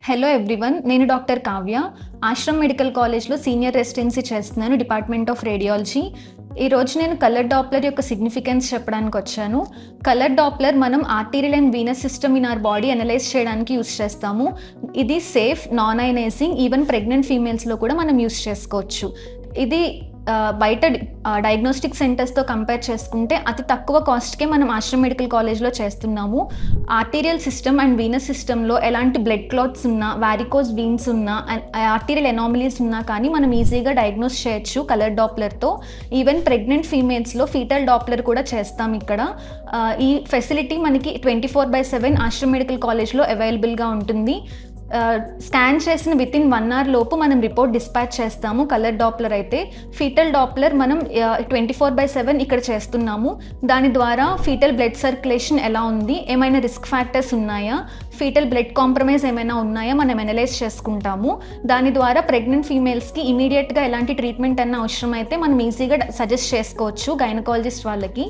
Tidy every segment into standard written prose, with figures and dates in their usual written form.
Hello everyone, నేను doctor Kavya. Ashram medical కాలేజ్లో senior residency చేస్తున్నాను, డిపార్ట్మెంట్ ఆఫ్ రేడియాలజీ. ఈరోజు నేను కలర్ డాప్లర్ యొక్క సిగ్నిఫికెన్స్ చెప్పడానికి వచ్చాను. కలర్ డాప్లర్ మనం arterial and venous system in our body analyse చేయడానికి యూస్ చేస్తాము. ఇది safe, non ionising, even pregnant ఫీమేల్స్లో కూడా మనం యూస్ చేసుకోవచ్చు. ఇది బయట డయాగ్నోస్టిక్ సెంటర్స్తో కంపేర్ చేసుకుంటే అతి తక్కువ కాస్ట్కే మనం ఆశ్రమ్ మెడికల్ కాలేజ్లో చేస్తున్నాము. ఆర్టీరియల్ సిస్టమ్ అండ్ వీనస్ సిస్టంలో ఎలాంటి బ్లడ్ క్లాట్స్ ఉన్నా, వారికోస్ వీన్స్ ఉన్నా, ఆర్టీరియల్ ఎనామలీస్ ఉన్నా కానీ మనం ఈజీగా డయాగ్నోస్ చేయొచ్చు కలర్ డాప్లర్తో. ఈవెన్ ప్రెగ్నెంట్ ఫీమేల్స్లో ఫీటల్ డాప్లర్ కూడా చేస్తాం ఇక్కడ. ఈ ఫెసిలిటీ మనకి 24/7 ఆశ్రమ్ మెడికల్ కాలేజ్లో అవైలబుల్గా ఉంటుంది. స్కాన్ చేసిన వితిన్ 1 hour లోపు మనం రిపోర్ట్ డిస్పాచ్ చేస్తాము. కలర్ డాప్లర్ అయితే ఫీటల్ డాప్లర్ మనం 24/7 ఇక్కడ చేస్తున్నాము. దాని ద్వారా ఫీటల్ బ్లడ్ సర్క్యులేషన్ ఎలా ఉంది, ఏమైనా రిస్క్ ఫ్యాక్టర్స్ ఉన్నాయా, ఫీటల్ బ్లడ్ కాంప్రమైజ్ ఏమైనా ఉన్నాయా మనం అనలైజ్ చేసుకుంటాము. దాని ద్వారా ప్రెగ్నెంట్ ఫీమేల్స్కి ఇమీడియట్గా ఎలాంటి ట్రీట్మెంట్ అన్న అవసరం అయితే మనం ఈజీగా సజెస్ట్ చేసుకోవచ్చు గైనకాలజిస్ట్ వాళ్ళకి.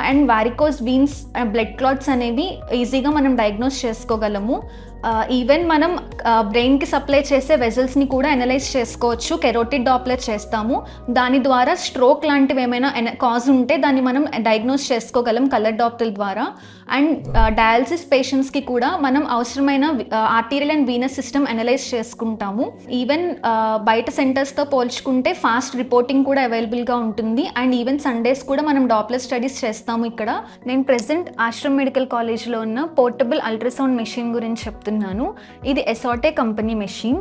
And varicose veins, blood clots అనేవి ఈజీగా మనం డయాగ్నోస్ చేసుకోగలము. ఈవెన్ మనం బ్రెయిన్కి సప్లై చేసే వెజల్స్ని కూడా అనలైజ్ చేసుకోవచ్చు. కెరోటిడ్ డాప్లర్ చేస్తాము. దాని ద్వారా స్ట్రోక్ లాంటివి ఏమైనా కాజ్ ఉంటే దాన్ని మనం డయాగ్నోస్ చేసుకోగలం కలర్ డాప్లర్ ద్వారా. అండ్ డయాలసిస్ పేషెంట్స్కి కూడా మనం అవసరమైన arterial and venous system analyse చేసుకుంటాము. ఈవెన్ బయట సెంటర్స్తో పోల్చుకుంటే ఫాస్ట్ రిపోర్టింగ్ కూడా అవైలబుల్గా ఉంటుంది. అండ్ ఈవెన్ సండేస్ కూడా మనం డాప్లర్ స్టడీస్ చేస్తాము ఇక్కడ. నేను ప్రెసెంట్ ఆశ్రమ్ మెడికల్ కాలేజ్లో ఉన్న పోర్టబుల్ అల్ట్రాసౌండ్ మెషిన్ గురించి చెప్తున్నాను. ఇది ఎసాటే కంపెనీ మెషిన్.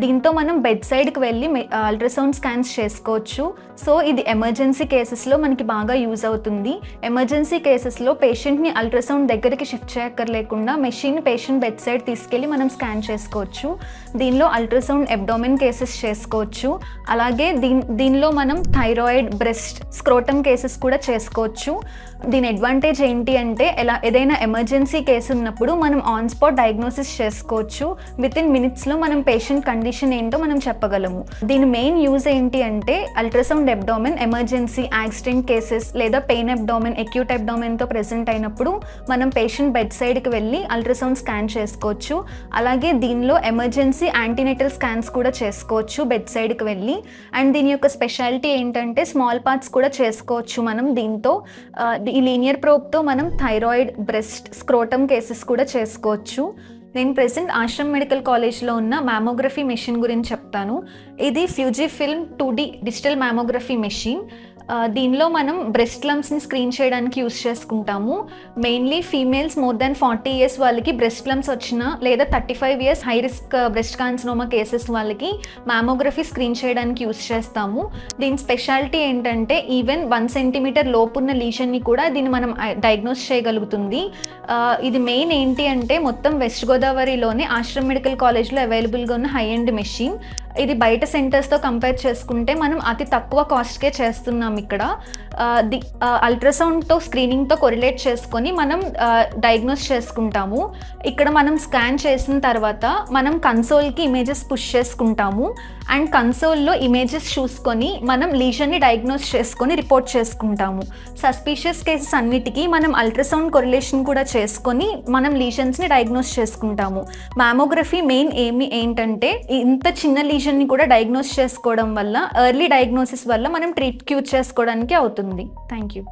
దీంతో మనం బెడ్ సైడ్కి వెళ్ళి అల్ట్రాసౌండ్ స్కాన్స్ చేసుకోవచ్చు. సో ఇది ఎమర్జెన్సీ కేసెస్లో మనకి బాగా యూజ్ అవుతుంది. ఎమర్జెన్సీ కేసెస్లో పేషెంట్ని అల్ట్రాసౌండ్ దగ్గరికి షిఫ్ట్ చేయక్కర్లేకుండా మెషిన్ పేషెంట్ బెడ్ సైడ్ తీసుకెళ్ళి మనం స్కాన్ చేసుకోవచ్చు. దీనిలో అల్ట్రాసౌండ్ అబ్డామిన్ కేసెస్ చేసుకోవచ్చు. అలాగే దీనిలో మనం థైరాయిడ్, బ్రెస్ట్, స్క్రోటమ్ కేసెస్ కూడా చేసుకోవచ్చు. దీని అడ్వాంటేజ్ ఏంటి అంటే ఏదైనా ఎమర్జెన్సీ కేసు ఉన్నప్పుడు మనం ఆన్ స్పాట్ డయాగ్నోసిస్ చేసుకోవచ్చు. వితిన్ మినిట్స్లో మనం పేషెంట్ కండిషన్ ఏంటో మనం చెప్పగలము. దీని మెయిన్ యూజ్ ఏంటి అంటే ultrasound abdomen emergency, accident cases లేదా పెయిన్ అబ్డామిన్, అక్యూట్ అబ్డామిన్తో ప్రెజెంట్ అయినప్పుడు మనం పేషెంట్ బెడ్ సైడ్కి వెళ్ళి అల్ట్రాసౌండ్ స్కాన్ చేసుకోవచ్చు. అలాగే దీనిలో ఎమర్జెన్సీ యాంటీనేటల్ స్కాన్స్ కూడా చేసుకోవచ్చు బెడ్ సైడ్కి వెళ్ళి. అండ్ దీని యొక్క స్పెషాలిటీ ఏంటంటే స్మాల్ పార్ట్స్ కూడా చేసుకోవచ్చు మనం దీంతో. ఈ లీనియర్ ప్రోబ్తో మనం థైరాయిడ్, బ్రెస్ట్, స్క్రోటమ్ కేసెస్ కూడా చేసుకోవచ్చు. నేను ప్రెసెంట్ ఆశ్రమ్ మెడికల్ కాలేజ్లో ఉన్న మ్యామోగ్రఫీ మెషిన్ గురించి చెప్తాను. ఇది ఫ్యూజిఫిల్మ్ 2D డిజిటల్ మ్యామోగ్రఫీ మెషిన్. దీనిలో మనం బ్రెస్ట్ లంప్స్ని స్క్రీన్ చేయడానికి యూస్ చేసుకుంటాము. Mainly females more than 40 years వాళ్ళకి బ్రెస్ట్ లంప్స్ వచ్చిన, లేదా 35 years high risk breast carcinoma cases వాళ్ళకి మ్యామోగ్రఫీ స్క్రీన్ చేయడానికి యూస్ చేస్తాము. దీని స్పెషాలిటీ ఏంటంటే ఈవెన్ 1 centimeter లోపున్న లీజన్ని కూడా దీన్ని మనం డయాగ్నోస్ చేయగలుగుతుంది. ఇది మెయిన్ ఏంటి అంటే మొత్తం వెస్ట్ గోదావరిలోనే ఆశ్రమ్ మెడికల్ కాలేజ్లో అవైలబుల్గా ఉన్న హై ఎండ్ మెషిన్. ఇది బయట సెంటర్స్తో కంపేర్ చేసుకుంటే మనం అతి తక్కువ కాస్ట్కే చేస్తున్నాం ఇక్కడ. అల్ట్రాసౌండ్తో స్క్రీనింగ్తో కొరిలేట్ చేసుకొని మనం డయాగ్నోస్ చేసుకుంటాము. ఇక్కడ మనం స్కాన్ చేసిన తర్వాత మనం కన్సోల్కి ఇమేజెస్ పుష్ చేసుకుంటాము. అండ్ కన్సోల్లో ఇమేజెస్ చూసుకొని మనం లీజన్ని డయాగ్నోస్ చేసుకొని రిపోర్ట్ చేసుకుంటాము. సస్పీషియస్ కేసెస్ అన్నిటికీ మనం అల్ట్రాసౌండ్ కొరిలేషన్ కూడా చేసుకొని మనం లీజన్స్ని డయాగ్నోస్ చేసుకుంటాము. మ్యామోగ్రఫీ మెయిన్ ఏంటంటే ఇంత చిన్న లీజన్ని కూడా డయాగ్నోస్ చేసుకోవడం వల్ల, ఎర్లీ డయాగ్నోసిస్ వల్ల మనం క్యూర్ చేసుకోవడానికి అవుతుంది. Thank you.